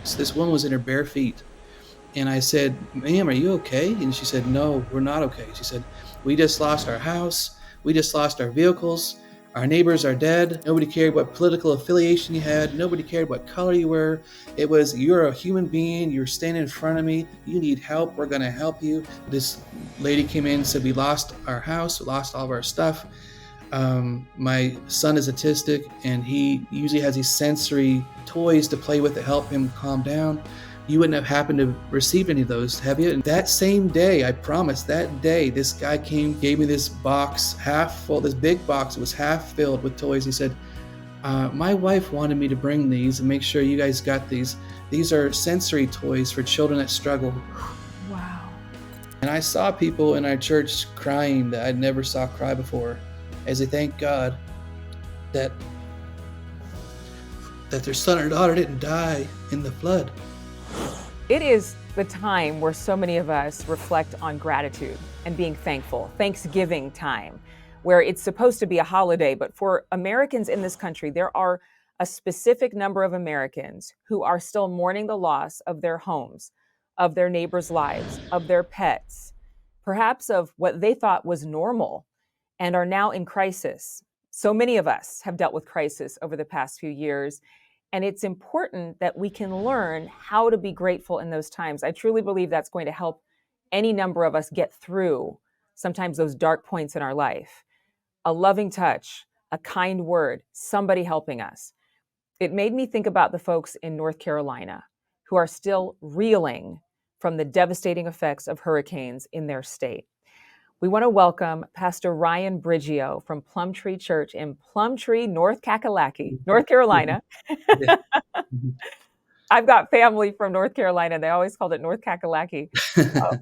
So this woman was in her bare feet. And I said, ma'am, are you okay? And she said, no, we're not okay. She said, we just lost our house. We just lost our vehicles. Our neighbors are dead. Nobody cared what political affiliation you had. Nobody cared what color you were. It was, you're a human being. You're standing in front of me. You need help. We're going to help you. This lady came in and said, we lost our house. We lost all of our stuff. My son is autistic, and he usually has these sensory toys to play with to help him calm down. You wouldn't have happened to receive any of those, have you? And that same day, I promise, that day, this guy came, gave me this box half full, this big box. It was half filled with toys. He said, my wife wanted me to bring these and make sure you guys got these. These are sensory toys for children that struggle. Wow. And I saw people in our church crying that I never saw cry before, as they thank God that their son or daughter didn't die in the flood. It is the time where so many of us reflect on gratitude and being thankful, Thanksgiving time, where it's supposed to be a holiday. But for Americans in this country, there are a specific number of Americans who are still mourning the loss of their homes, of their neighbors' lives, of their pets, perhaps of what they thought was normal, and are now in crisis. So many of us have dealt with crisis over the past few years. And it's important that we can learn how to be grateful in those times. I truly believe that's going to help any number of us get through sometimes those dark points in our life. A loving touch, a kind word, somebody helping us. It made me think about the folks in North Carolina who are still reeling from the devastating effects of hurricanes in their state. We want to welcome Pastor Ryan Bridgeo from Plumtree Church in Plumtree, North Carolina. Yeah. Mhm. I've got family from North Carolina. They always called it North Kakalaki. Uh,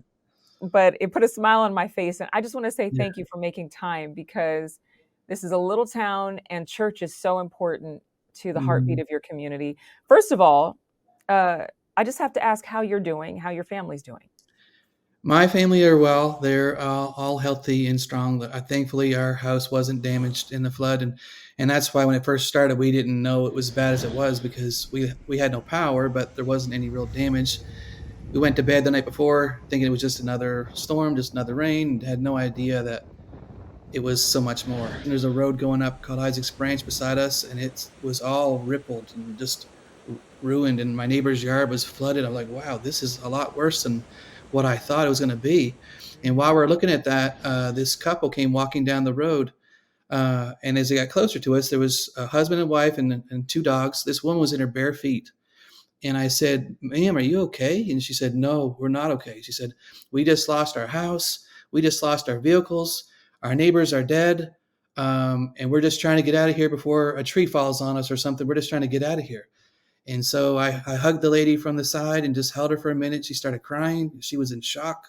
but it put a smile on my face. And I just want to say Yeah. thank you for making time, because this is a little town and church is so important to the heartbeat Mhm. of your community. First of all, I just have to ask how you're doing, how your family's doing. My family are well. They're all healthy and strong. Thankfully, our house wasn't damaged in the flood, and that's why when it first started, we didn't know it was as bad as it was, because we had no power, but there wasn't any real damage. We went to bed the night before thinking it was just another storm, just another rain, and had no idea that it was so much more. And there's a road going up called Isaac's Branch beside us, and it was all rippled and just ruined. And my neighbor's yard was flooded. I'm like, wow, this is a lot worse than what I thought it was going to be. And while we're looking at that, this couple came walking down the road. And as they got closer to us, there was a husband and wife and two dogs. This woman was in her bare feet. And I said, ma'am, are you okay? And she said, no, we're not okay. She said, we just lost our house. We just lost our vehicles. Our neighbors are dead. And we're just trying to get out of here before a tree falls on us or something. We're just trying to get out of here. And so I hugged the lady from the side and just held her for a minute. She started crying. She was in shock.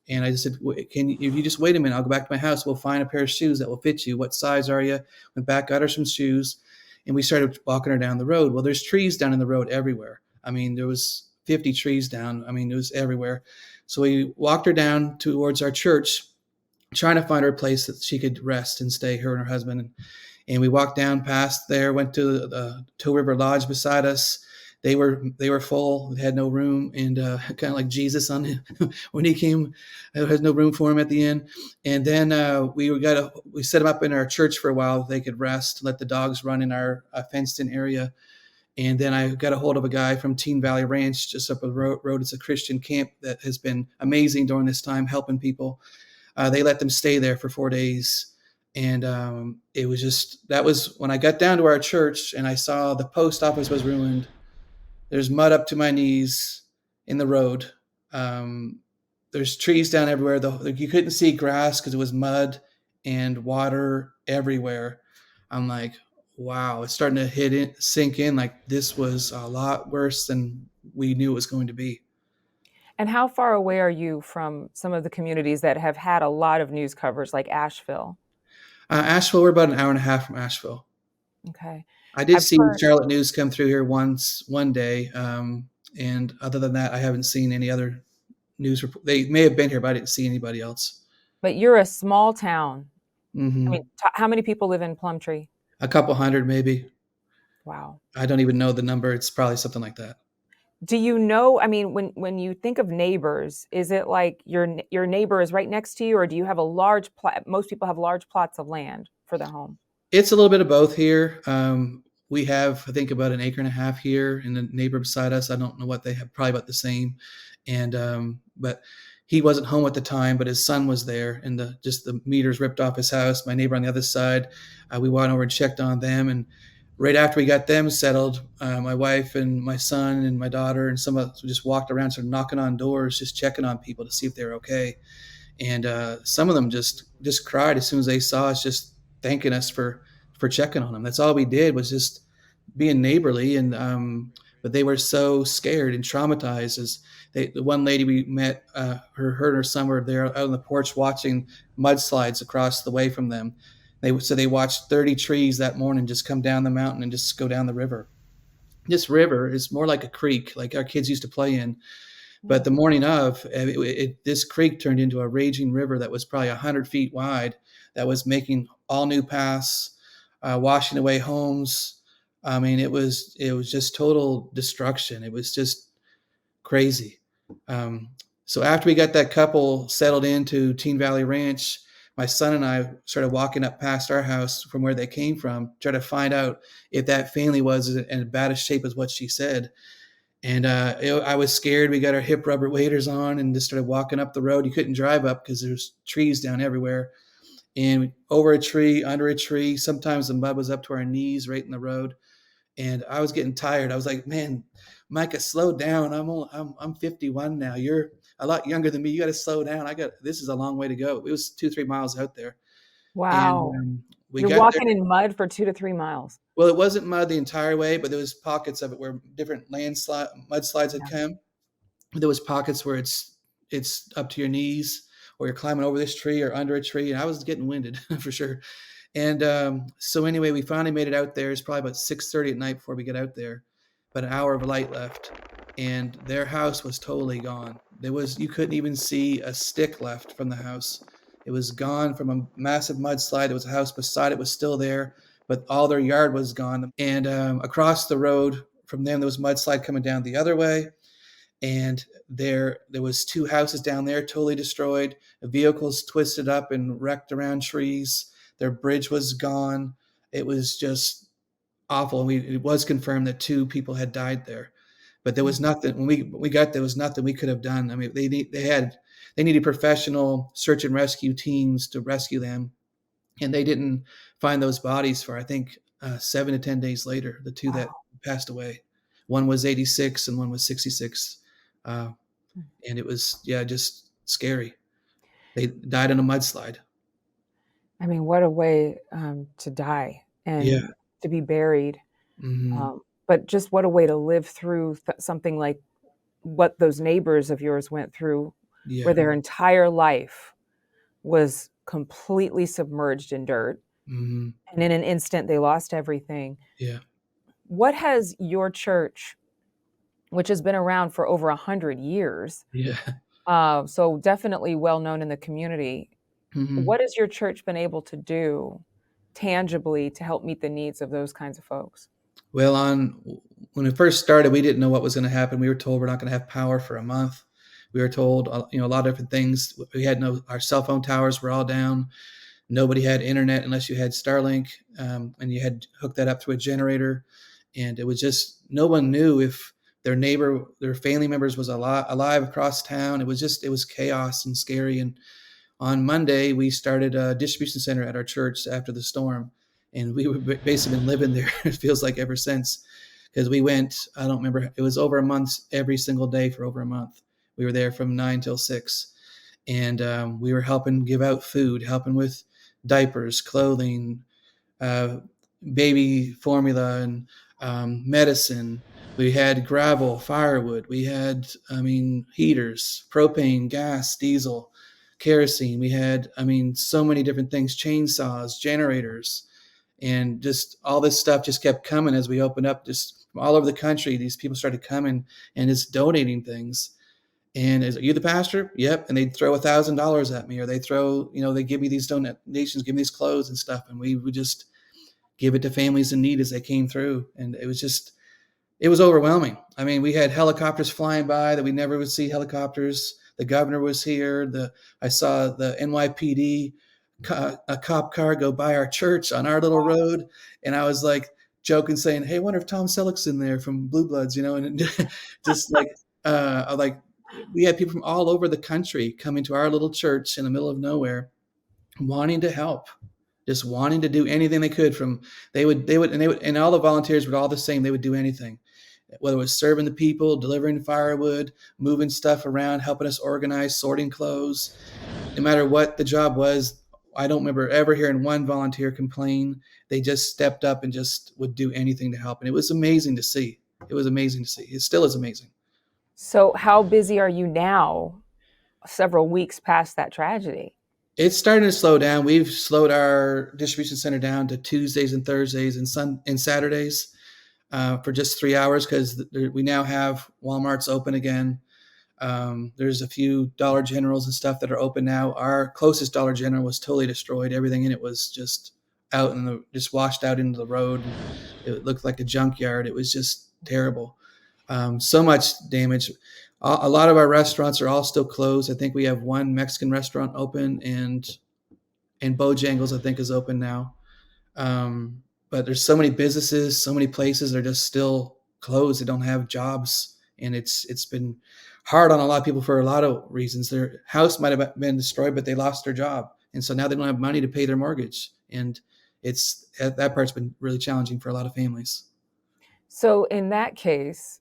And I just said, if you just wait a minute, I'll go back to my house. We'll find a pair of shoes that will fit you. What size are you? Went back, got her some shoes, and we started walking her down the road. Well, there's trees down in the road everywhere. I mean, there was 50 trees down. I mean, it was everywhere. So we walked her down towards our church, trying to find her a place that she could rest and stay, her and her husband. And we walked down past there, went to the Toe River Lodge beside us. They were full, they had no room, and kind of like Jesus on when he came, there was no room for him at the end. And then we set them up in our church for a while. They could rest, let the dogs run in our fenced-in area. And then I got a hold of a guy from Teen Valley Ranch, just up the road. It's a Christian camp that has been amazing during this time, helping people. They let them stay there for 4 days. And it was just, that was when I got down to our church and I saw the post office was ruined. There's mud up to my knees in the road. There's trees down everywhere. You couldn't see grass because it was mud and water everywhere. I'm like, wow, it's starting to sink in. Like this was a lot worse than we knew it was going to be. And how far away are you from some of the communities that have had a lot of news coverage, like Asheville? Asheville, we're about an hour and a half from Asheville. Okay. I did I've see heard. Charlotte News come through here one day, and other than that, I haven't seen any other news report. They may have been here, but I didn't see anybody else. But you're a small town. I mean, Hmm. how many people live in Plumtree? A couple hundred, maybe. Wow. I don't even know the number. It's probably something like that. Do you know, I mean, when you think of neighbors, is it like your neighbor is right next to you, or do you have a large plot? Most people have large plots of land for their home. It's a little bit of both here. We have, I think, about an acre and a half here, and the neighbor beside us, I don't know what they have, probably about the same. And but he wasn't home at the time, but his son was there, and just the meters ripped off his house. My neighbor on the other side, we went over and checked on them, and right after we got them settled, my wife and my son and my daughter and some of us just walked around, sort of knocking on doors, just checking on people to see if they're okay. And some of them just cried as soon as they saw us, just thanking us for checking on them. That's all we did was just being neighborly, and but they were so scared and traumatized. As the one lady we met, her and her son were there out on the porch watching mudslides across the way from them. They watched 30 trees that morning just come down the mountain and just go down the river. This river is more like a creek, like our kids used to play in, but Mm. the morning of, this creek turned into a raging river that was probably 100 feet wide, that was making all new paths, washing away homes. I mean, it was just total destruction. It was just crazy. Um, so after we got that couple settled into Teen Valley Ranch, my son and I started walking up past our house from where they came from, try to find out if that family was in as bad a shape as what she said. And I was scared. We got our hip rubber waders on and just started walking up the road. You couldn't drive up because there's trees down everywhere. And over a tree, under a tree, sometimes the mud was up to our knees right in the road. And I was getting tired. I was like, man, Micah, slow down. I'm 51 now. You're a lot younger than me. You got to slow down. This is a long way to go. It was 2, 3 miles out there. And Wow. we You're got there. walking in mud for 2 to 3 miles. Well, it wasn't mud the entire way, but there was pockets of it where different mudslides had Yeah. come. There was pockets where it's up to your knees, or you're climbing over this tree or under a tree, and I was getting winded for sure. And so anyway, we finally made it out there. It's probably about 6:30 at night before we get out there, but an hour of light left, and their house was totally gone. You couldn't even see a stick left from the house. It was gone from a massive mudslide. There was a house beside it was still there, but all their yard was gone. And across the road from them, there was mudslide coming down the other way, and there was two houses down there totally destroyed. The vehicles twisted up and wrecked around trees. Their bridge was gone. It was just awful. It was confirmed that two people had died there, but there was Mm. nothing when we got there was nothing we could have done. I mean, they needed professional search and rescue teams to rescue them, and they didn't find those bodies for, I think, 7 to 10 days later. The two that Wow. passed away, one was 86 and one was 66. Uh, Mm. and it was, yeah, just scary. They died in a mudslide. I mean, what a way to die Yeah. and to be buried. Hmm. But just what a way to live through something like what those neighbors of yours went through, where Yeah. their entire life was completely submerged in dirt. Hmm. And in an instant, they lost everything. Yeah. What has your church, which has been around for over 100 years, Yeah. so definitely well known in the community, Hmm. what has your church been able to do tangibly to help meet the needs of those kinds of folks? Well, when it first started, we didn't know what was going to happen. We were told we're not going to have power for a month. We were told, a lot of different things. We had our cell phone towers were all down. Nobody had internet unless you had Starlink, and you had hooked that up through a generator. And it was just, no one knew if their neighbor, their family members was alive across town. It was chaos and scary. And on Monday, we started a distribution center at our church after the storm. And we were basically been living there, it feels like, ever since. Because we went, I don't remember, it was over a month every single day for over a month. We were there from 9 till 6. And we were helping give out food, helping with diapers, clothing, uh, baby formula, and medicine. We had gravel, firewood. We had, heaters, propane, gas, diesel, kerosene. We had, so many different things, chainsaws, generators, and just all this stuff just kept coming as we opened up. Just from all over the country, these people started coming and just donating things. And are you the pastor? Yep. And they'd throw $1,000 at me, or they give me these donations, give me these clothes and stuff. And we would just give it to families in need as they came through. And it was just It was overwhelming. I mean, we had helicopters flying by that we never would see helicopters. The governor was here. I saw the NYPD a cop car go by our church on our little road, and I was like joking, saying, "Hey, I wonder if Tom Selleck's in there from Blue Bloods," and just like we had people from all over the country coming to our little church in the middle of nowhere, wanting to help, just wanting to do anything they could. And all the volunteers were all the same. They would do anything, whether it was serving the people, delivering firewood, moving stuff around, helping us organize, sorting clothes. No matter what the job was, I don't remember ever hearing one volunteer complain. They just stepped up and just would do anything to help. And it was amazing to see. It was amazing to see. It still is amazing. So, how busy are you now, several weeks past that tragedy? It's starting to slow down. We've slowed our distribution center down to Tuesdays and Thursdays and Saturdays for just 3 hours, because we now have Walmart's open again. There's a few Dollar Generals and stuff that are open now. Our closest Dollar General was totally destroyed. Everything in it was just just washed out into the road. It looked like a junkyard. It was just terrible. So much damage. A lot of our restaurants are all still closed. I think we have one Mexican restaurant open, and Bojangles, I think, is open now. But there's so many businesses, so many places that are just still closed. They don't have jobs, and it's been hard on a lot of people for a lot of reasons. Their house might have been destroyed, but they lost their job, and so now they don't have money to pay their mortgage, and that part's been really challenging for a lot of families. So, in that case,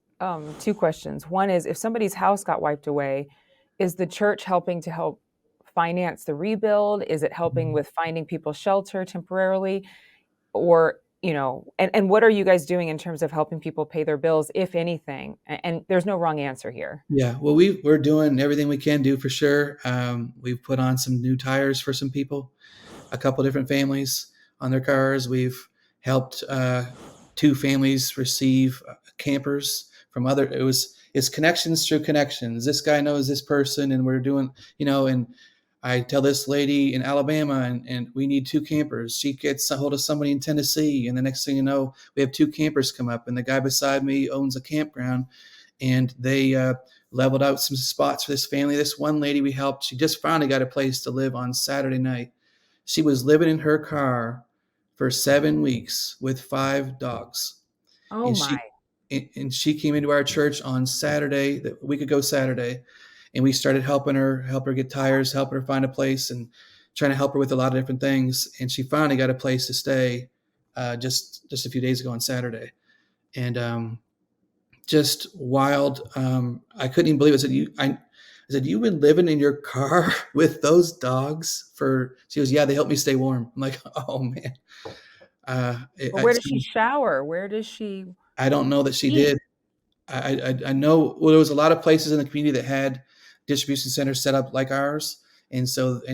two questions. One is, if somebody's house got wiped away, is the church helping to help finance the rebuild? Is it helping with finding people shelter temporarily? Or, and what are you guys doing in terms of helping people pay their bills, if anything? And there's no wrong answer here. Yeah, well, we're doing everything we can do for sure. We've put on some new tires for some people, a couple different families on their cars. We've helped two families receive campers from other. It's connections through connections. This guy knows this person, and we're doing, and I tell this lady in Alabama, and we need two campers. She gets a hold of somebody in Tennessee, and the next thing you know, we have two campers come up, and the guy beside me owns a campground, and they leveled out some spots for this family. This one lady we helped, she just finally got a place to live on Saturday night. She was living in her car for 7 weeks with 5 dogs, Oh and my. she came into our church on Saturday, a week ago Saturday, and we started help her get tires, help her find a place, and trying to help her with a lot of different things. And she finally got a place to stay just a few days ago on Saturday, and just wild. I couldn't even believe it. I said, "You've been living in your car with those dogs for?" She goes, "Yeah, they help me stay warm." I'm like, "Oh man." But where does she shower? Where does she I don't know that she eat? did. I know, well, there was a lot of places in the community that had distribution centers set up like ours, and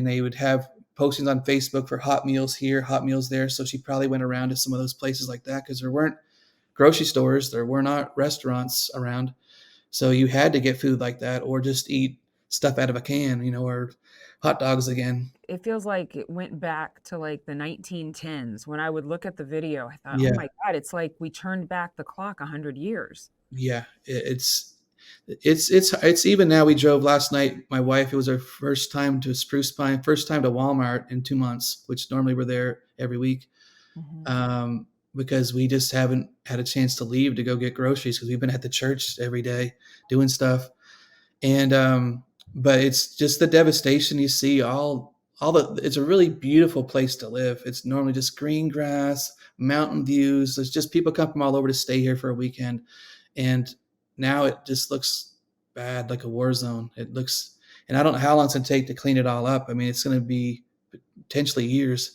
they would have postings on Facebook for hot meals here, hot meals there. So she probably went around to some of those places like that, because there weren't grocery stores, there were not restaurants around, so you had to get food like that, or just eat stuff out of a can, or hot dogs again. It feels like it went back to like the 1910s. When I would look at the video, I thought, oh Yeah, my God, it's like we turned back the clock 100 years. yeah. It's even now. We drove last night. My wife. It was our first time to Spruce Pine, first time to Walmart in 2 months, which normally we're there every week, Mhm. um, because we just haven't had a chance to leave to go get groceries, because we've been at the church every day doing stuff. And but it's just the devastation you see. All the It's a really beautiful place to live. It's normally just green grass, mountain views. There's just people come from all over to stay here for a weekend, and now it just looks bad, like a war zone. It looks, and I don't know how long it's going to take to clean it all up. I mean, it's going to be potentially years.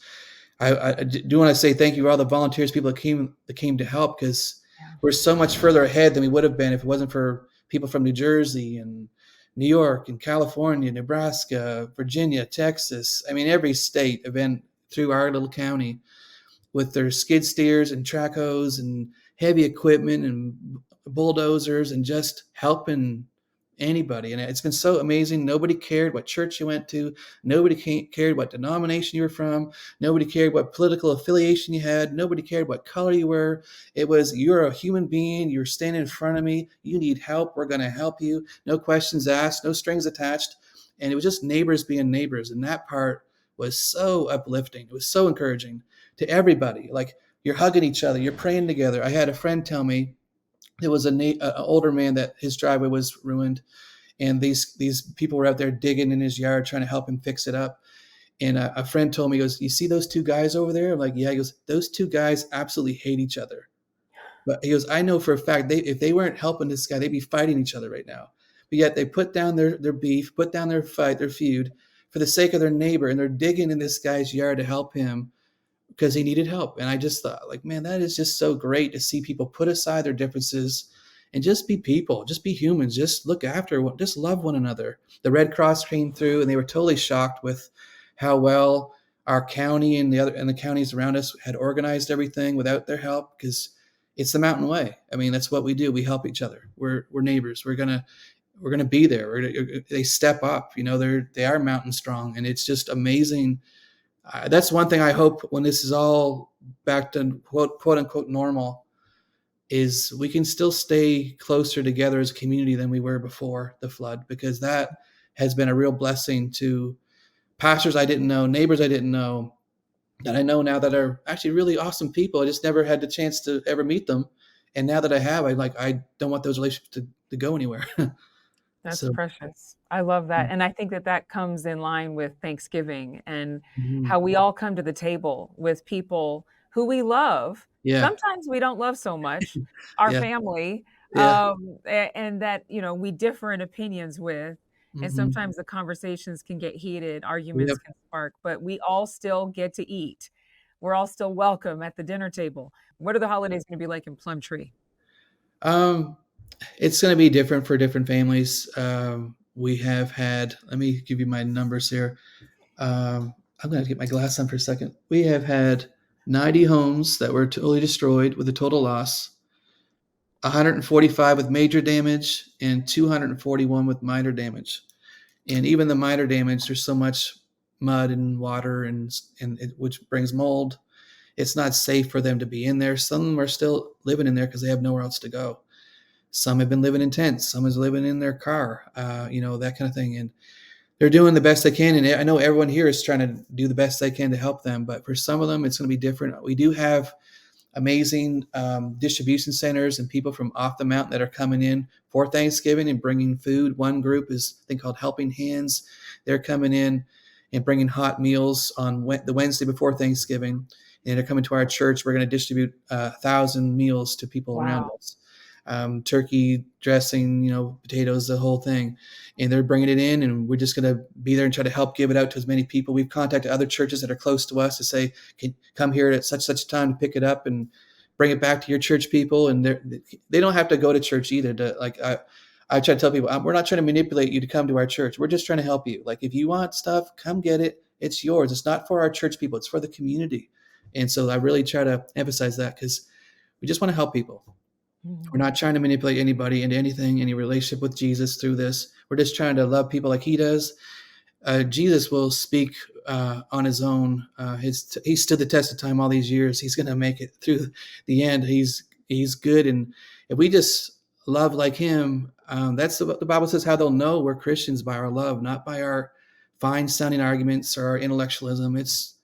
I do want to say thank you to all the volunteers, people that came to help, because Yeah. we're so much further ahead than we would have been if it wasn't for people from New Jersey and New York and California, Nebraska, Virginia, Texas. I mean, every state have been through our little county with their skid steers and track hoes and heavy equipment and bulldozers, and just helping anybody. And it's been so amazing. Nobody cared what church you went to. Nobody cared what denomination you were from. Nobody cared what political affiliation you had. Nobody cared what color you were. It was, you're a human being. You're standing in front of me. You need help. We're going to help you. No questions asked, no strings attached. And it was just neighbors being neighbors. And that part was so uplifting. It was so encouraging to everybody. Like, you're hugging each other. You're praying together. I had a friend tell me there was an older man that his driveway was ruined, and these people were out there digging in his yard trying to help him fix it up. And a friend told me, he goes, "You see those two guys over there?" I'm like, "Yeah." He goes, "Those two guys absolutely hate each other." But he goes, "I know for a fact if they weren't helping this guy, they'd be fighting each other right now. But yet they put down their beef, put down their fight, their feud, for the sake of their neighbor, and they're digging in this guy's yard to help him because he needed help." And I just thought, like, man, that is just so great to see people put aside their differences and just be people, just be humans, just look after, just love one another. The Red Cross came through, and they were totally shocked with how well our county and the counties around us had organized everything without their help, because it's the mountain way. I mean, that's what we do. We help each other. We're neighbors. We're gonna be there. They step up. They are mountain strong, and it's just amazing. That's one thing I hope when this is all back to quote unquote normal, is we can still stay closer together as a community than we were before the flood, because that has been a real blessing to pastors I didn't know, neighbors I didn't know, that I know now that are actually really awesome people. I just never had the chance to ever meet them. And now that I have, I don't want those relationships to go anywhere. That's So, precious. I love that, and I think that that comes in line with Thanksgiving and mhm. how we all come to the table with people who we love. Yeah, Sometimes we don't love so much, our yeah, family, yeah. and that, we differ in opinions with, and Hmm. sometimes the conversations can get heated, arguments Yep. can spark, but we all still get to eat. We're all still welcome at the dinner table. What are the holidays gonna be like in Plumtree? Um, it's going to be different for different families. We have had, let me give you my numbers here. I'm going to get my glass on for a second. We have had 90 homes that were totally destroyed with a total loss, 145 with major damage, and 241 with minor damage. And even the minor damage, there's so much mud and water, which brings mold. It's not safe for them to be in there. Some are still living in there because they have nowhere else to go. Some have been living in tents. Some is living in their car, that kind of thing. And they're doing the best they can. And I know everyone here is trying to do the best they can to help them. But for some of them, it's going to be different. We do have amazing distribution centers and people from off the mountain that are coming in for Thanksgiving and bringing food. One group is a thing called Helping Hands. They're coming in and bringing hot meals on the Wednesday before Thanksgiving. And they're coming to our church. We're going to distribute 1,000 meals to people around Wow. us. Turkey dressing, potatoes, the whole thing. And they're bringing it in, and we're just going to be there and try to help give it out to as many people. We've contacted other churches that are close to us to say, "Can come here at such time to pick it up and bring it back to your church people." And they don't have to go to church either. I try to tell people, we're not trying to manipulate you to come to our church. We're just trying to help you. Like, if you want stuff, come get it. It's yours. It's not for our church people. It's for the community. And so I really try to emphasize that, because we just want to help people. We're Mhm. not trying to manipulate anybody into anything, any relationship with Jesus through this. We're just trying to love people like he does. Jesus will speak on his own. He stood the test of time all these years. He's going to make it through the end. He's good, and if we just love like him, that's what the Bible says. How they'll know we're Christians, by our love, not by our fine sounding arguments or our intellectualism. It's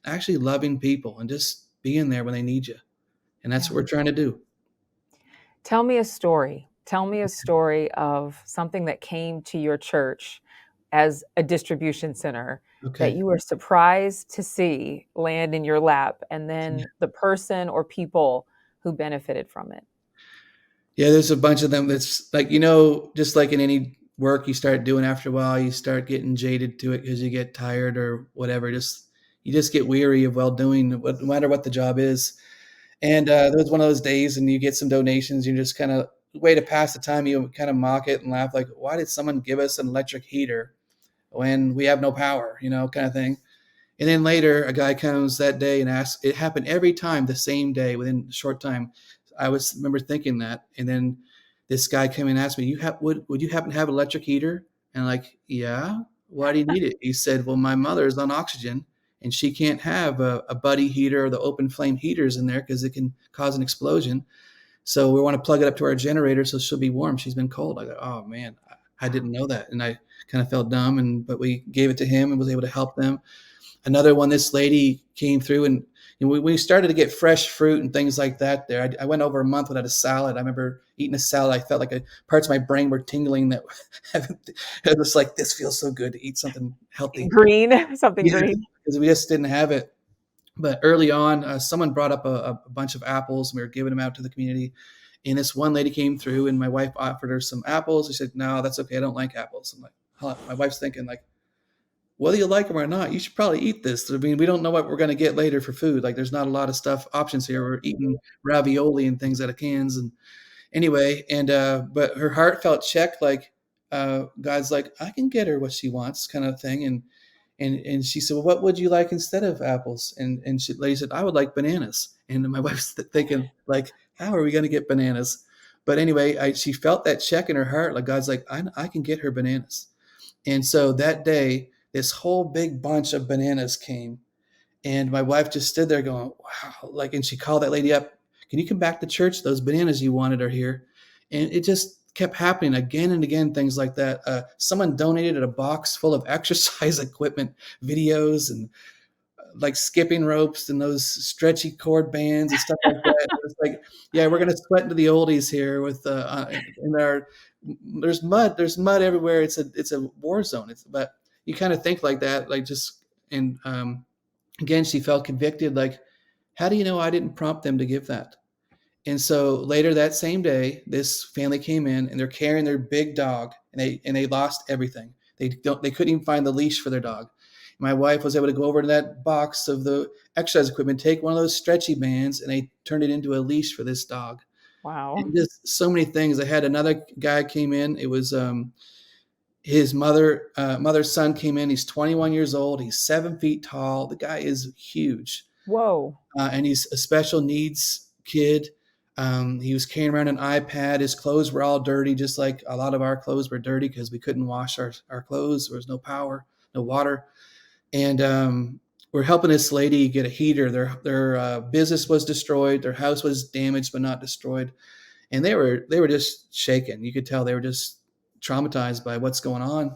actually loving people and just being there when they need you, and that's Yeah. what we're trying to do. Tell me a story. Tell me a story of something that came to your church as a distribution center that Okay. you were surprised to see land in your lap, and then the person or people who benefited from it. Yeah, there's a bunch of them that's like, just like in any work you start doing, after a while, you start getting jaded to it because you get tired or whatever. You just get weary of well doing, no matter what the job is. And there was one of those days, and you get some donations. You just kind of way to pass the time. You kind of mock it and laugh, like, why did someone give us an electric heater when we have no power, kind of thing. And then later, a guy comes that day and asks. It happened every time, the same day, within a short time. I remember thinking that, and then this guy came and asked me, would you happen to have an electric heater? And like, yeah, why do you need it? He said, well, my mother is on oxygen and she can't have a buddy heater or the open flame heaters in there because it can cause an explosion. So we want to plug it up to our generator so she'll be warm. She's been cold. I go, oh man, I didn't know that. And I kind of felt dumb, but we gave it to him and was able to help them. Another one, this lady came through and we started to get fresh fruit and things like that there. I went over a month without a salad. I remember eating a salad. I felt like parts of my brain were tingling that it was like, this feels so good to eat something healthy. Green, something Yeah, green. because we just didn't have it. But early on, someone brought up a bunch of apples and we were giving them out to the community. And this one lady came through and my wife offered her some apples. She said, no, that's okay. I don't like apples. I'm like, huh. My wife's thinking like, whether you like them or not, you should probably eat this. I mean, we don't know what we're going to get later for food. Like there's not a lot of stuff options here. We're eating ravioli and things out of cans. And anyway, but her heart felt checked. Like God's like, I can get her what she wants, kind of thing. And she said, well, what would you like instead of apples? And she lady said, I would like bananas. And my wife's thinking like, how are we going to get bananas? But anyway, she felt that check in her heart. Like God's like, I can get her bananas. And so that day, this whole big bunch of bananas came. And my wife just stood there going, wow. Like, and she called that lady up, can you come back to church? Those bananas you wanted are here. And it just kept happening again and again, things like that. Someone donated a box full of exercise equipment, videos, and like skipping ropes and those stretchy cord bands and stuff like that. It's like, yeah, we're going to sweat into the oldies here with in our, there's mud everywhere. It's a war zone. But you kind of think like that, like just, and again, she felt convicted. Like, how do you know I didn't prompt them to give that? And so later that same day, this family came in and they're carrying their big dog and they lost everything. They couldn't even find the leash for their dog. My wife was able to go over to that box of the exercise equipment, take one of those stretchy bands, and they turned it into a leash for this dog. Wow. And just so many things. I had another guy came in. It was his mother's son came in. He's 21 years old. He's 7 feet tall. The guy is huge. Whoa. And he's a special needs kid. He was carrying around an iPad. His clothes were all dirty, just like a lot of our clothes were dirty because we couldn't wash our clothes. There was no power, no water. And we're helping this lady get a heater. Their business was destroyed. Their house was damaged, but not destroyed. And they were just shaken. You could tell they were just traumatized by what's going on.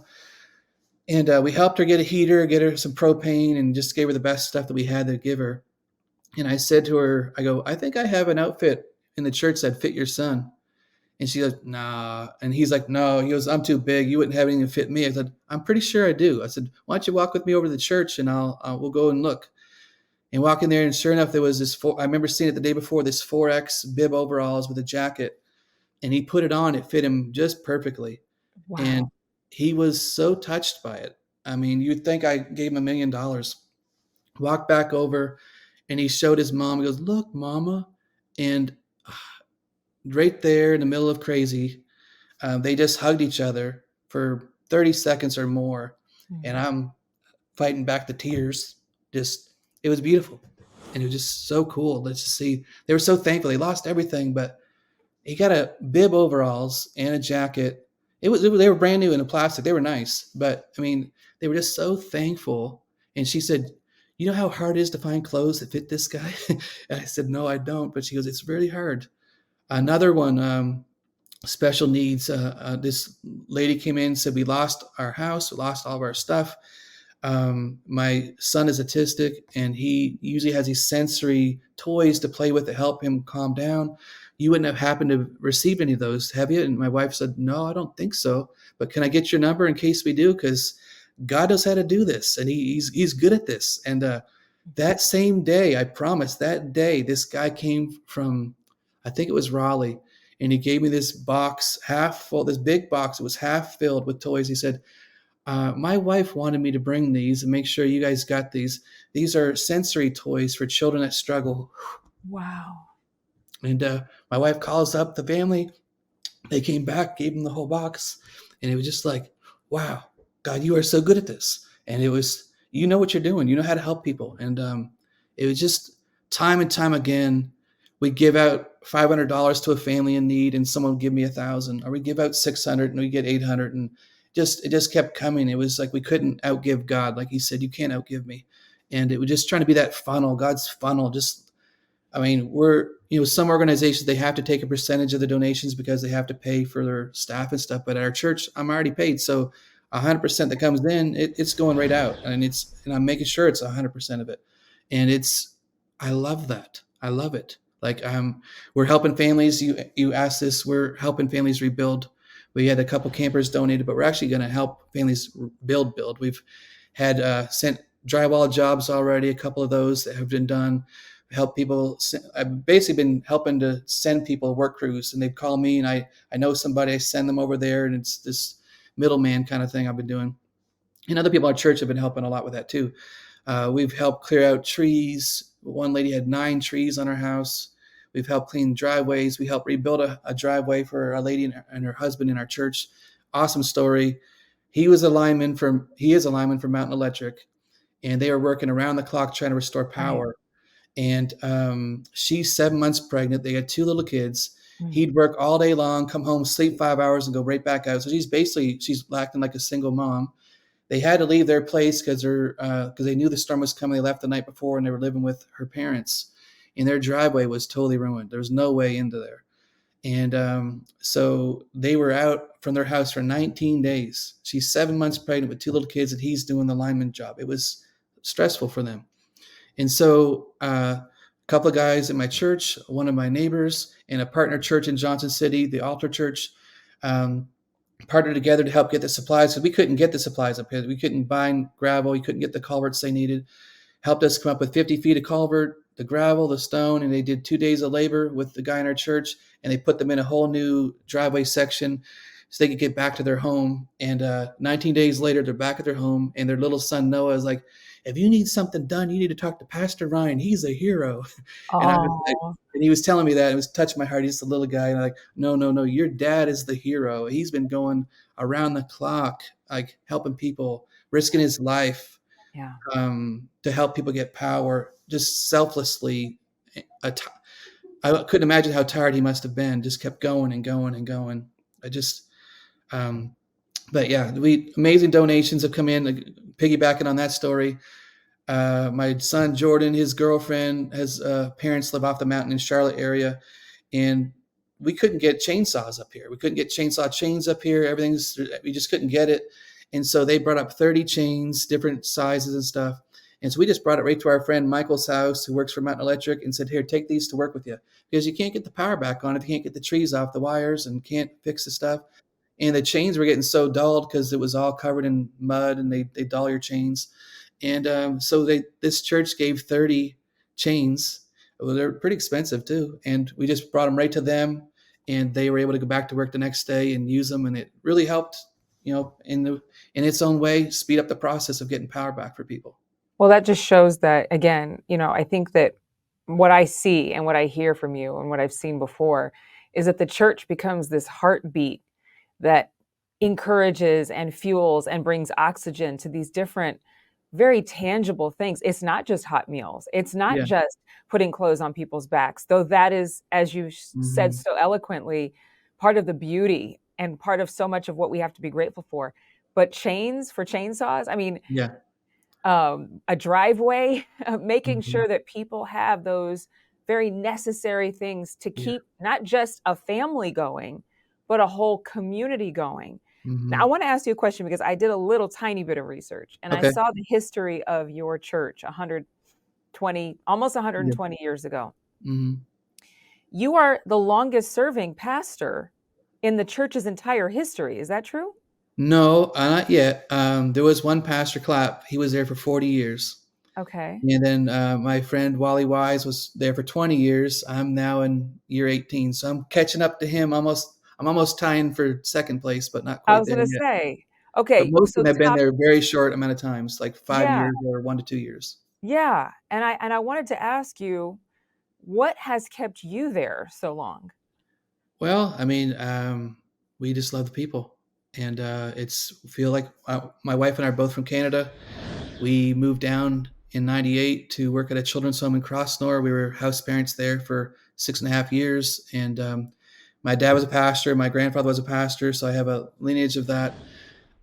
And we helped her get a heater, get her some propane, and just gave her the best stuff that we had to give her. And I said to her, I go, I think I have an outfit in the church that fit your son. And she goes, nah. And he's like, no. He goes, I'm too big. You wouldn't have anything to fit me. I said, I'm pretty sure I do. I said, why don't you walk with me over to the church and we'll go and look. And walk in there, and sure enough, there was I remember seeing it the day before, this 4X bib overalls with a jacket. And he put it on. It fit him just perfectly. Wow. And he was so touched by it. I mean, you'd think I gave him $1 million. Walked back over, and he showed his mom. He goes, look, mama. And right there in the middle of crazy, they just hugged each other for 30 seconds or more. Mm-hmm. And I'm fighting back the tears. It was beautiful. And it was just so cool. Let's just see. They were so thankful. They lost everything, but he got a bib overalls and a jacket. They were brand new in a plastic. They were nice, but I mean, they were just so thankful. And she said, you know how hard it is to find clothes that fit this guy? And I said, no, I don't. But she goes, it's really hard. Another one, special needs. This lady came in and said, we lost our house, we lost all of our stuff. My son is autistic, and he usually has these sensory toys to play with to help him calm down. You wouldn't have happened to receive any of those, have you? And my wife said, no, I don't think so. But can I get your number in case we do? Because God knows how to do this, and he's good at this. And that same day, I promise, that day, this guy came from, I think it was Raleigh, and he gave me this box half full, this big box. It was half filled with toys. He said, my wife wanted me to bring these and make sure you guys got these. These are sensory toys for children that struggle. Wow. And my wife calls up the family. They came back, gave them the whole box. And it was just like, wow, God, you are so good at this. And it was, you know what you're doing. You know how to help people. And it was just time and time again, we give out $500 to a family in need, and someone would give me 1,000, or we give out 600 and we get 800, and it just kept coming. It was like we couldn't outgive God. Like He said, you can't outgive me. And it was just trying to be that funnel, God's funnel. Just, I mean, some organizations, they have to take a percentage of the donations because they have to pay for their staff and stuff. But at our church, I'm already paid. So 100% that comes in, it's going right out. And I'm making sure it's 100% of it. And I love that. I love it. Like, we're helping families. You asked this, we're helping families rebuild. We had a couple campers donated, but we're actually going to help families build. We've had sent drywall jobs already, a couple of those that have been done. Help people. I've basically been helping to send people work crews, and they've called me, and I know somebody. I send them over there, and it's this middleman kind of thing I've been doing. And other people at church have been helping a lot with that too. We've helped clear out trees. One lady had 9 trees on her house. We've helped clean driveways. We helped rebuild a driveway for a lady and her husband in our church. Awesome story. He is a lineman for Mountain Electric, and they were working around the clock trying to restore Right. power. And she's 7 months pregnant. They had 2 little kids. Mm. He'd work all day long, come home, sleep 5 hours, and go right back out. So she's acting like a single mom. They had to leave their place because they knew the storm was coming. They left the night before, and they were living with her parents, and their driveway was totally ruined. There was no way into there. And so they were out from their house for 19 days. She's 7 months pregnant with 2 little kids, and he's doing the lineman job. It was stressful for them. And so a couple of guys at my church, one of my neighbors, and a partner church in Johnson City, the Altar Church, partnered together to help get the supplies, because we couldn't get the supplies up here. We couldn't buy gravel. We couldn't get the culverts they needed. Helped us come up with 50 feet of culvert, the gravel, the stone, and they did 2 days of labor with the guy in our church, and they put them in a whole new driveway section so they could get back to their home. And 19 days later, they're back at their home, and their little son Noah is like, if you need something done, you need to talk to Pastor Ryan. He's a hero. And I was like, Oh, and he was telling me that. It was touched my heart. He's a little guy. And I'm like, no, no, no. Your dad is the hero. He's been going around the clock, like helping people, risking his life yeah. to help people get power, just selflessly. I couldn't imagine how tired he must have been. Just kept going and going and going. Um, but yeah, amazing donations have come in. Piggybacking on that story, my son Jordan, his girlfriend, his parents live off the mountain in Charlotte area, and we couldn't get chainsaws up here. We couldn't get chainsaw chains up here. We just couldn't get it. And so they brought up 30 chains, different sizes and stuff. And so we just brought it right to our friend Michael's house, who works for Mountain Electric, and said, here, take these to work with you. Because you can't get the power back on if you can't get the trees off the wires and can't fix the stuff. And the chains were getting so dulled because it was all covered in mud, and they dull your chains. And so this church gave 30 chains. Well, they're pretty expensive too. And we just brought them right to them, and they were able to go back to work the next day and use them. And it really helped, in its own way, speed up the process of getting power back for people. Well, that just shows that, again, I think that what I see and what I hear from you and what I've seen before is that the church becomes this heartbeat that encourages and fuels and brings oxygen to these different, very tangible things. It's not just hot meals. It's not Yeah. just putting clothes on people's backs, though that is, as you said Mm-hmm. so eloquently, part of the beauty and part of so much of what we have to be grateful for. But chains for chainsaws, I mean, Yeah. a driveway, making Mm-hmm. sure that people have those very necessary things to Yeah. keep not just a family going, but a whole community going. Now, I Mm-hmm. want to ask you a question because I did a little tiny bit of research and I Okay. saw the history of your church 120, almost Yeah. 120 years ago. Mm-hmm. You are the longest serving pastor in the church's entire history. Is that true? No, not yet. There was one Pastor Clapp. He was there for 40 years. Okay. And then my friend Wally Wise was there for 20 years. I'm now in year 18. So I'm catching up to him almost. I'm almost tying for second place, but not I quite was there going to yet. say, But okay, most of so them have been top, there a very short amount of times, like 5 years yeah. or 1 to 2 years. Yeah, and I wanted to ask you, what has kept you there so long? Well, I mean, we just love the people, and feel like my wife and I are both from Canada. We moved down in '98 to work at a children's home in Crossnore. We were house parents there for 6.5 years. And my dad was a pastor. My grandfather was a pastor. So I have a lineage of that.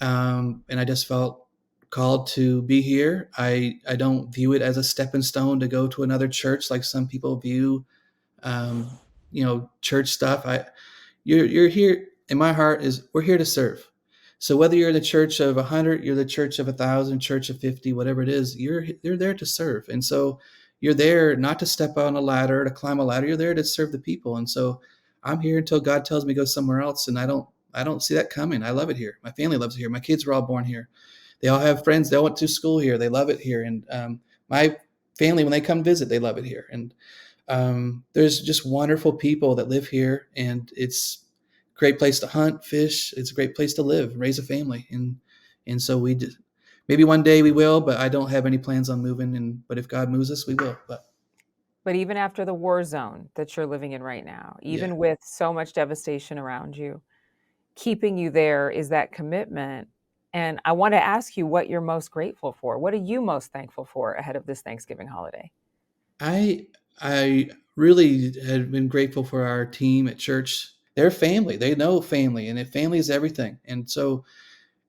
And I just felt called to be here. I don't view it as a stepping stone to go to another church like some people view, um, church stuff. You're here in my heart is we're here to serve. So whether you're in the church of 100, you're the church of 1,000, church of 50, whatever it is, you're there to serve. And so you're there not to step on a ladder, to climb a ladder. You're there to serve the people. And so I'm here until God tells me to go somewhere else. And I don't see that coming. I love it here. My family loves it here. My kids were all born here. They all have friends. They all went to school here. They love it here. And my family, when they come visit, they love it here. And there's just wonderful people that live here, and it's a great place to hunt, fish. It's a great place to live, raise a family, and so maybe one day we will, but I don't have any plans on moving. But if God moves us, we will. But even after the war zone that you're living in right now, Yeah, even with so much devastation around you, keeping you there is that commitment. And I want to ask you what you're most grateful for. What are you most thankful for ahead of this Thanksgiving holiday? I really had been grateful for our team at church. They're family. They know family, and if family is everything. And so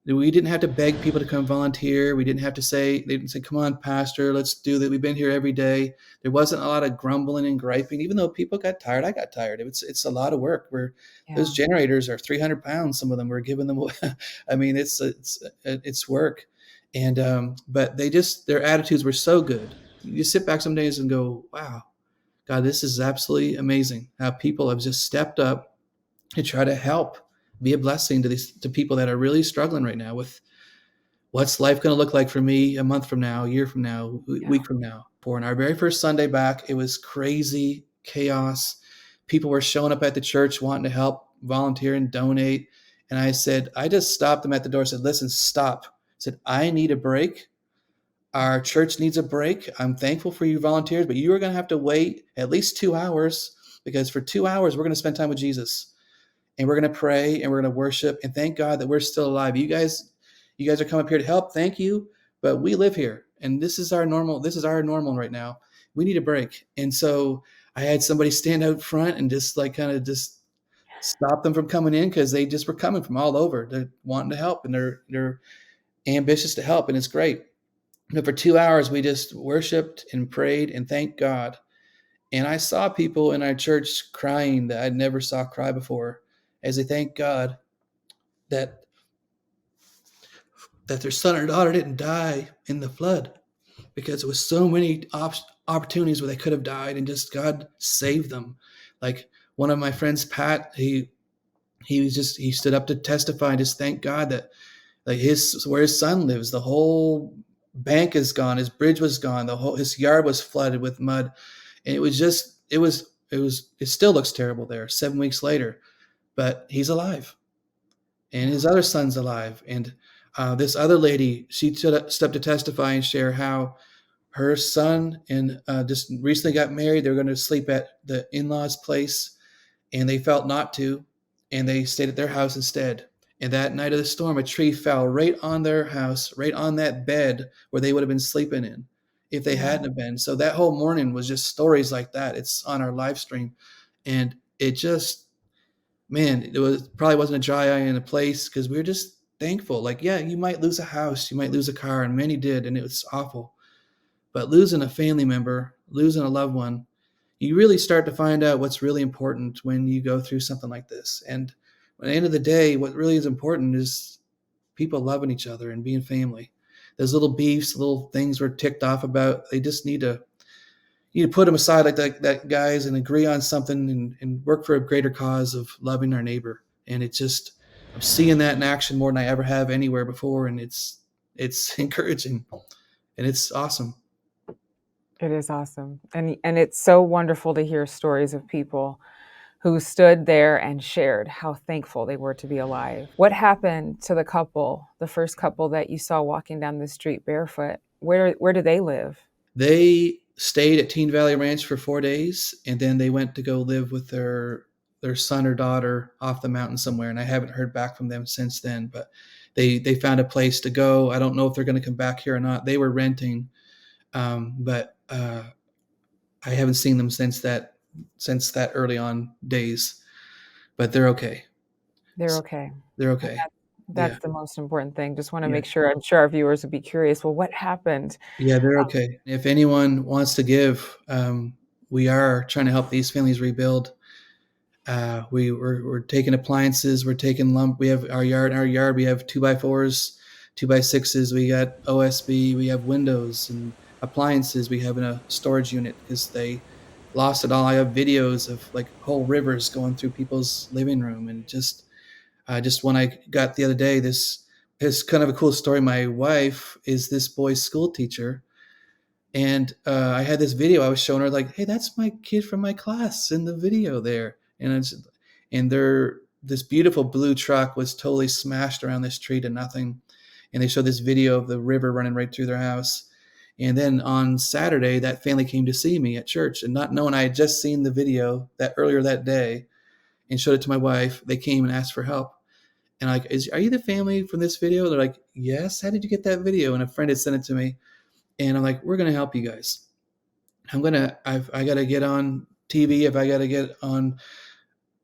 we didn't have to beg people to come volunteer. They didn't say, come on, pastor, let's do that. We've been here every day. There wasn't a lot of grumbling and griping. Even though people got tired, I got tired. It's a lot of work. Those Yeah. generators are 300 pounds. Some of them, we're giving them, I mean, it's work. And, but their attitudes were so good. You sit back some days and go, wow, God, this is absolutely amazing how people have just stepped up to try to help be a blessing to people that are really struggling right now with what's life going to look like for me a month from now, a year from now, Yeah. week from now. For in our very first Sunday back, it was crazy chaos. People were showing up at the church wanting to help, volunteer, and donate. And I just stopped them at the door. Said, listen, stop. I said, I need a break. Our church needs a break. I'm thankful for you volunteers, but you are going to have to wait at least 2 hours, because for 2 hours, we're going to spend time with Jesus, and we're going to pray, and we're going to worship, and thank God that we're still alive. You guys are coming up here to help. Thank you. But we live here, and this is our normal. This is our normal right now. We need a break. And so I had somebody stand out front and just like kind of just stop them from coming in, because they just were coming from all over. They're wanting to help, and they're ambitious to help, and it's great. But for 2 hours, we just worshiped and prayed and thanked God. And I saw people in our church crying that I never saw cry before, as they thanked God that their son or daughter didn't die in the flood, because there was so many opportunities where they could have died, and just God saved them. Like one of my friends, Pat, he stood up to testify and just thank God that like where his son lives, the whole bank is gone, his bridge was gone, his yard was flooded with mud, and it still looks terrible there 7 weeks later, but he's alive, and Yeah. his other son's alive. And this other lady, she stepped up to testify and share how her son and just recently got married. They were going to sleep at the in-laws' place, and they felt not to, and they stayed at their house instead. And that night of the storm, a tree fell right on their house, right on that bed where they would have been sleeping in if they Yeah. hadn't have been. So that whole morning was just stories like that. It's on our live stream, and it just, man, it was probably wasn't a dry eye in a place, because we were just thankful. Like, yeah, you might lose a house, you might lose a car, and many did, and it was awful. But losing a family member, losing a loved one, you really start to find out what's really important when you go through something like this. And at the end of the day, what really is important is people loving each other and being family. Those little beefs, little things we're ticked off about, they just need to put them aside like that, guys, and agree on something, and work for a greater cause of loving our neighbor. And I'm seeing that in action more than I ever have anywhere before. And it's encouraging, and it's awesome. It is awesome. And it's so wonderful to hear stories of people who stood there and shared how thankful they were to be alive. What happened to the first couple that you saw walking down the street barefoot? Where do they live? They stayed at Teen Valley Ranch for 4 days, and then they went to go live with their son or daughter off the mountain somewhere. And I haven't heard back from them since then. But they found a place to go. I don't know if they're going to come back here or not. They were renting, but I haven't seen them since since that early on days, but they're okay. They're okay. They're And okay. Yeah. that's the most important thing. Just wanna Yeah. make sure I'm sure our viewers would be curious, "Well, what happened?" Yeah, they're okay. If anyone wants to give, we are trying to help these families rebuild. We're taking appliances, we're taking lump. We have our yard. We have 2x4s, 2x6s. We got OSB. We have windows and appliances. We have in a storage unit because they lost it all. I have videos of like whole rivers going through people's living room, and just when I got the other day, this is kind of a cool story. My wife is this boy's school teacher, and I had this video I was showing her, like, hey, that's my kid from my class in the video there. And this beautiful blue truck was totally smashed around this tree to nothing. And they showed this video of the river running right through their house. And then on Saturday, that family came to see me at church, and not knowing I had just seen the video that earlier that day and showed it to my wife, they came and asked for help. And like, are you the family from this video? They're like, yes. How did you get that video? And a friend had sent it to me, and I'm like, we're gonna help you guys. I gotta get on TV. If I gotta get on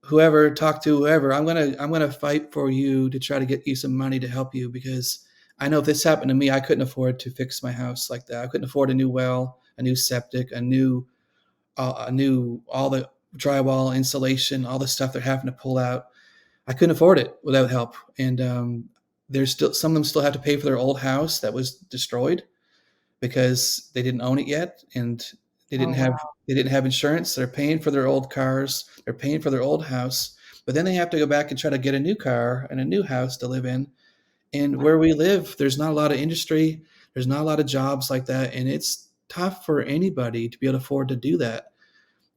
whoever, talk to whoever, I'm gonna fight for you to try to get you some money to help you, because I know if this happened to me, I couldn't afford to fix my house like that. I couldn't afford a new well, a new septic, a new all the drywall, insulation, all the stuff they're having to pull out. I couldn't afford it without help. And there's still some of them still have to pay for their old house that was destroyed because they didn't own it yet, and they Oh, didn't have wow. they didn't have insurance. They're paying for their old cars. They're paying for their old house, but then they have to go back and try to get a new car and a new house to live in. And where we live, there's not a lot of industry. There's not a lot of jobs like that, and it's tough for anybody to be able to afford to do that.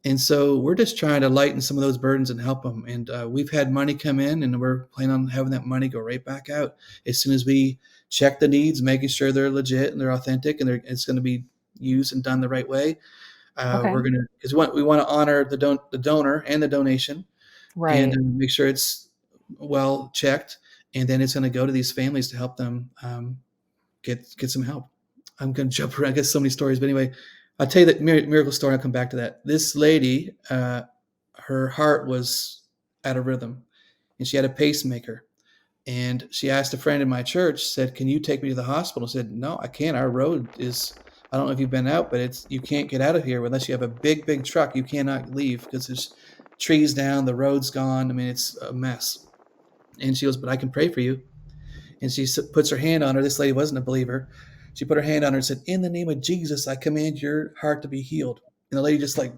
And so we're just trying to lighten some of those burdens and help them. And we've had money come in, and we're planning on having that money go right back out as soon as we check the needs, making sure they're legit and they're authentic, and it's going to be used and done the right way. Okay. We're gonna because we want to honor the donor and the donation, and Right. make sure it's well checked, and then it's going to go to these families to help them get some help. I'm going to jump around. I guess so many stories, but anyway, I'll tell you that miracle story. I'll come back to that. This lady, her heart was out of rhythm, and she had a pacemaker. And she asked a friend in my church, said, "Can you take me to the hospital?" I said, "No, I can't. Our road is. I don't know if you've been out, but you can't get out of here unless you have a big, big truck. You cannot leave because there's trees down, the road's gone. I mean, it's a mess." And she goes, "But I can pray for you." And she puts her hand on her. This lady wasn't a believer. She put her hand on her and said, "In the name of Jesus, I command your heart to be healed." And the lady just like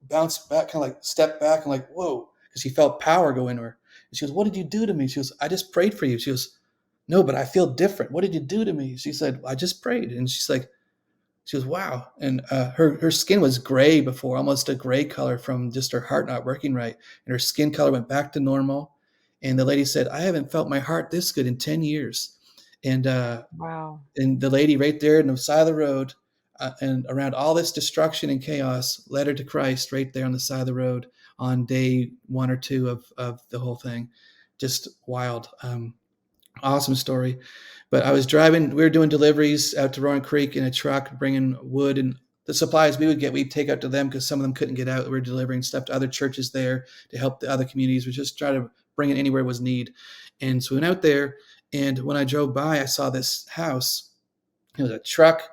bounced back, kind of like stepped back and like, whoa, because she felt power go into her. And she goes, "What did you do to me?" She goes, "I just prayed for you." She goes, "No, but I feel different. What did you do to me?" She said, "I just prayed." And she's like, she goes, "Wow." And her skin was gray before, almost a gray color from just her heart not working right. And her skin color went back to normal. And the lady said, "I haven't felt my heart this good in 10 years." And Wow. and the lady right there on the side of the road, and around all this destruction and chaos, led her to Christ right there on the side of the road on day 1 or 2 of the whole thing. Just wild. Awesome story. But I was driving, we were doing deliveries out to Roaring Creek in a truck, bringing wood and the supplies we would get, we'd take out to them because some of them couldn't get out. We were delivering stuff to other churches there to help the other communities. We just try to bring it anywhere was need. And so we went out there, and when I drove by, I saw this house. It was a truck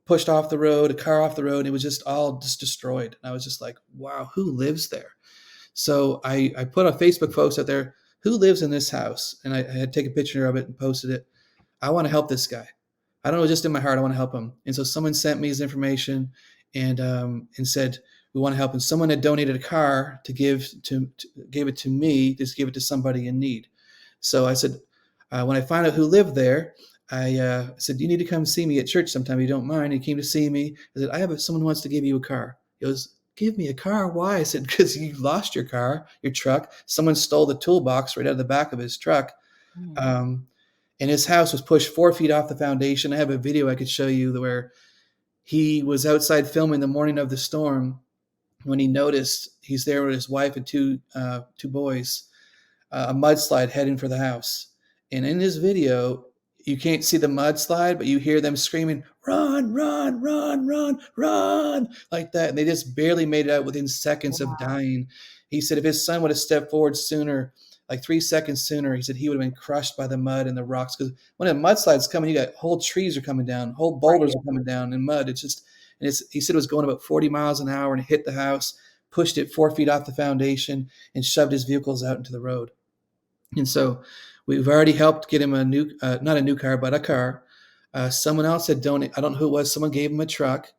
pushed off the road, a car off the road. And it was just all just destroyed. And I was just like, wow, who lives there? So I put a Facebook post out there, who lives in this house? And I had to take a picture of it and posted it. I want to help this guy. I don't know, just in my heart, I want to help him. And so someone sent me his information, and said, we want to help him. Someone had donated a car to gave it to me, just give it to somebody in need. So I said, when I found out who lived there, I said, "You need to come see me at church sometime if you don't mind." He came to see me. I said, someone who wants to give you a car. He goes, "Give me a car? Why?" I said, "Because you lost your car, your truck. Someone stole the toolbox right out of the back of his truck." Mm. Um, and his house was pushed 4 feet off the foundation. I have a video I could show you where he was outside filming the morning of the storm when he noticed he's there with his wife and two boys, a mudslide heading for the house. And in his video, you can't see the mudslide, but you hear them screaming, run, run, run, run, run, like that. And they just barely made it out within seconds of Wow. dying. He said if his son would have stepped forward sooner, like 3 seconds sooner, he said he would have been crushed by the mud and the rocks. Because when a mudslide coming, you got whole trees are coming down, whole boulders Right. are coming down in mud. It's just, and he said it was going about 40 miles an hour and it hit the house, pushed it 4 feet off the foundation, and shoved his vehicles out into the road. And so we've already helped get him a new, not a new car, but a car. Someone else had donated, I don't know who it was, someone gave him a truck.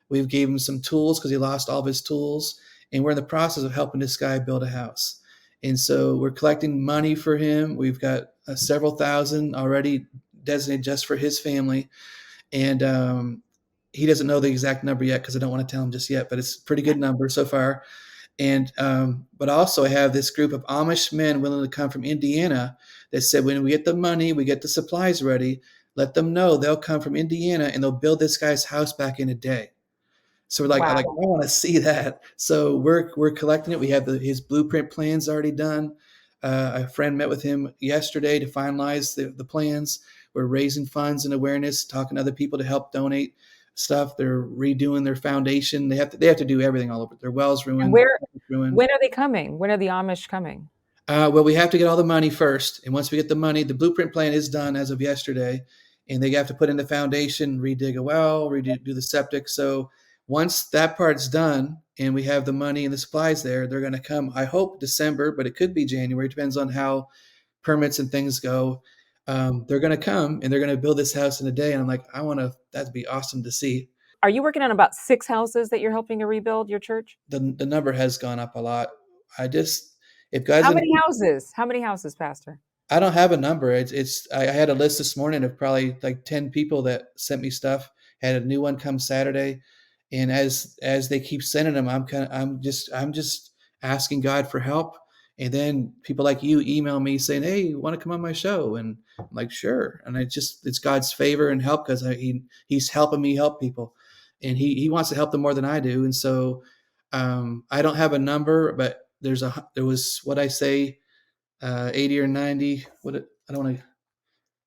We've gave him some tools because he lost all of his tools. And we're in the process of helping this guy build a house. And so we're collecting money for him. We've got several thousand already designated just for his family. And he doesn't know the exact number yet because I don't want to tell him just yet, but it's a pretty good number so far. And but also I have this group of Amish men willing to come from Indiana that said when we get the money, we get the supplies ready, let them know they'll come from Indiana and they'll build this guy's house back in a day. So we're like, I Wow. like, I want to see that. So we're collecting it. We have his blueprint plans already done. A friend met with him yesterday to finalize the plans. We're raising funds and awareness, talking to other people to help donate stuff. They're redoing their foundation. They have to do everything all over. Their wells And ruined, ruined. when are they coming? When are the Amish coming? Well, we have to get all the money first, and once we get the money, the blueprint plan is done as of yesterday, and they have to put in the foundation, redig a well, redo do the septic. So once that part's done, and we have the money and the supplies there, they're going to come. I hope December, but it could be January. It depends on how permits and things go. They're going to come and they're going to build this house in a day, and I'm like, I want to. That'd be awesome to see. Are you working on about 6 houses that you're helping to rebuild your church? The number has gone up a lot. I just if God's How going many to houses? How many houses, Pastor? I don't have a number. I had a list this morning of probably like 10 people that sent me stuff. Had a new one come Saturday. And as they keep sending them, I'm just asking God for help. And then people like you email me saying, "Hey, you want to come on my show?" And I'm like, "Sure." And it's God's favor and help because he's helping me help people. And he wants to help them more than I do. And so I don't have a number, but there was what I say 80 or 90. I don't want to.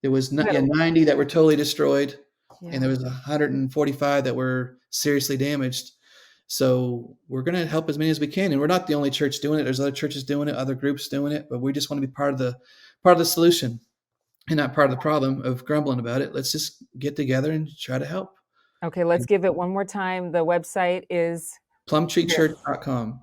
There was Yeah. 90 that were totally destroyed, and Yeah. there was 145 that were seriously damaged. So we're going to help as many as we can, and we're not the only church doing it. There's other churches doing it, other groups doing it, but we just want to be part of the solution and not part of the problem of grumbling about it. Let's just get together and try to help. Okay, let's give it one more time. The website is Plumtreechurch.com.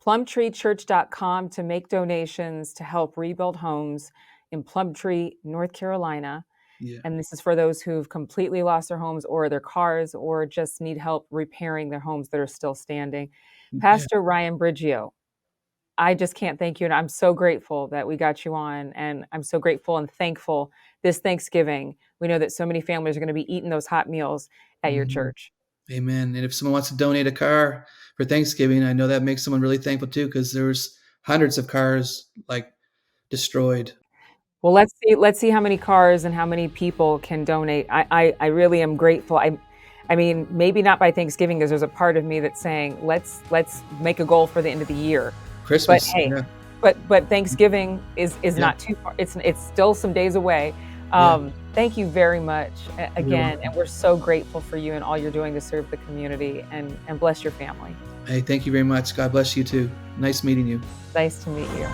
plumtreechurch.com to make donations to help rebuild homes in Plumtree, North Carolina. Yeah. And this is for those who've completely lost their homes or their cars or just need help repairing their homes that are still standing. Yeah. Pastor Ryan Bridgeo, I just can't thank you. And I'm so grateful that we got you on. And I'm so grateful and thankful this Thanksgiving. We know that so many families are going to be eating those hot meals at your Mhm. church. Amen. And if someone wants to donate a car for Thanksgiving, I know that makes someone really thankful too, because there was hundreds of cars like destroyed. Well, let's see how many cars and how many people can donate. I really am grateful. I mean, maybe not by Thanksgiving, because there's a part of me that's saying let's make a goal for the end of the year. But Christmas, hey, yeah, but Thanksgiving is yeah, not too far. It's still some days away. yeah. Thank you very much You're again, welcome. and we're so grateful for you and all you're doing to serve the community and bless your family. Hey, thank you very much. God bless you too. Nice meeting you. Nice to meet you.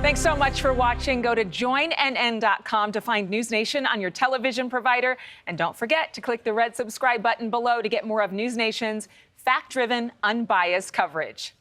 Thanks so much for watching. Go to joinnn.com to find NewsNation on your television provider. And don't forget to click the red subscribe button below to get more of NewsNation's fact-driven, unbiased coverage.